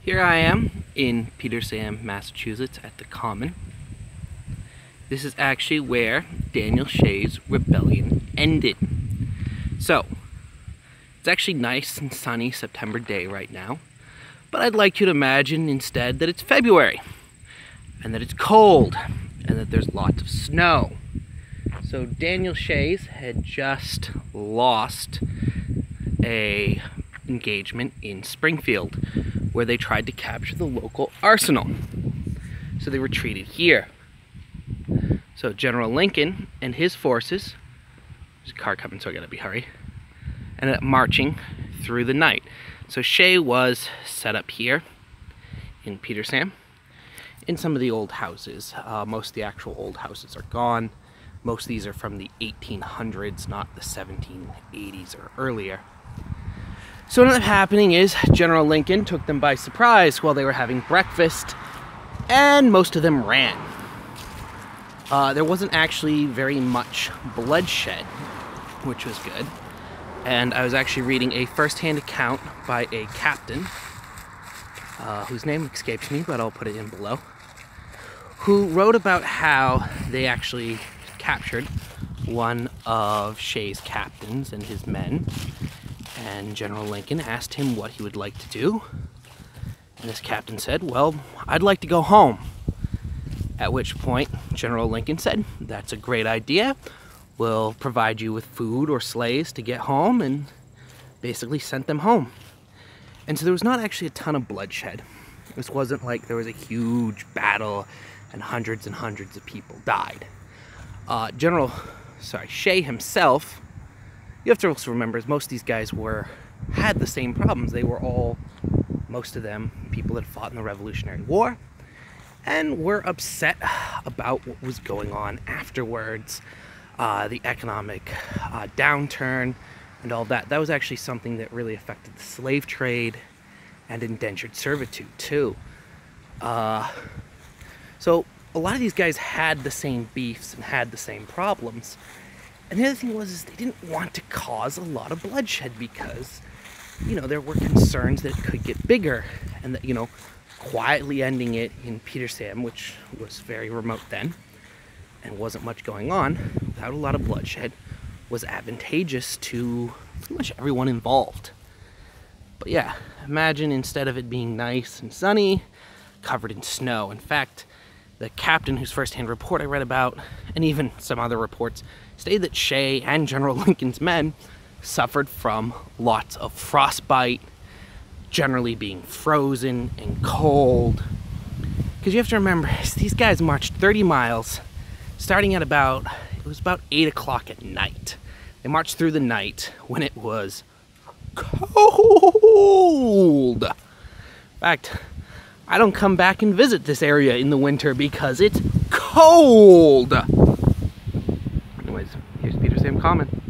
Here I am in Petersham, Massachusetts at the Common. This is actually where Danial Shays Rebellion ended. So, it's actually nice and sunny September day right now, but I'd like you to imagine instead that it's February, and that it's cold, and that there's lots of snow. So Danial Shays had just lost a engagement in Springfield, where they tried to capture the local arsenal. So they retreated here. So General Lincoln and his forces, there's a car coming so I gotta be hurry, ended up marching through the night. So Shay was set up here in Petersham in some of the old houses. Most of the actual old houses are gone. Most of these are from the 1800s, not the 1780s or earlier. So what ended up happening is General Lincoln took them by surprise while they were having breakfast, and most of them ran. There wasn't actually very much bloodshed, which was good. And I was actually reading a first-hand account by a captain, whose name escapes me, but I'll put it in below, who wrote about how they actually captured one of Shay's captains and his men. And General Lincoln asked him what he would like to do. And this captain said, "Well, I'd like to go home." At which point, General Lincoln said, "That's a great idea. We'll provide you with food or sleighs to get home," and basically sent them home. And so there was not actually a ton of bloodshed. This wasn't like there was a huge battle and hundreds of people died. Shay himself, you have to also remember, is most of these guys had the same problems. They were all, most of them, people that fought in the Revolutionary War, and were upset about what was going on afterwards, the economic downturn and all that. That was actually something that really affected the slave trade and indentured servitude too. So a lot of these guys had the same beefs and had the same problems. And the other thing was they didn't want to cause a lot of bloodshed because, there were concerns that it could get bigger, and that, quietly ending it in Petersham, which was very remote then, and wasn't much going on, without a lot of bloodshed, was advantageous to pretty much everyone involved. But yeah, imagine instead of it being nice and sunny, covered in snow. In fact, the captain whose first-hand report I read about, and even some other reports, stated that Shay and General Lincoln's men suffered from lots of frostbite, generally being frozen and cold. Because you have to remember, these guys marched 30 miles, starting at about 8 o'clock at night. They marched through the night when it was cold. In fact, I don't come back and visit this area in the winter because it's cold. Anyways, here's Petersham Common.